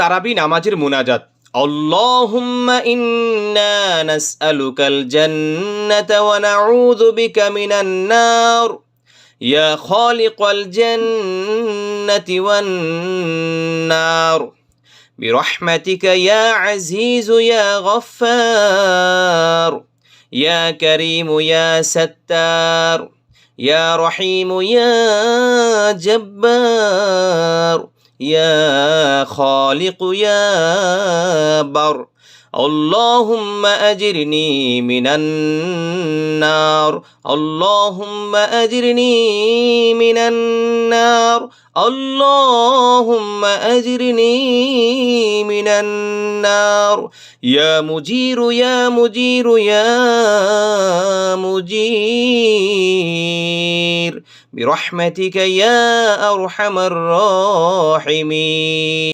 তারাবি নামাজের মুনাজাত। আল্লাহুম্মা ইন্না নাসআলুকাল জান্নাতা ওয়া নাউযু বিকা মিনান নার ইয়া খালিকাল জান্নাতি ওয়ান নার برحمتك يا عزيز يا غفار يا كريم يا ستار يا رحيم يا جبار يا خالق يا بر اللهم أجرني من النار اللهم أجرني من النار اللهم أجرني من النار يا مجير يا مجير يا مجير برحمتك يا أرحم الراحمين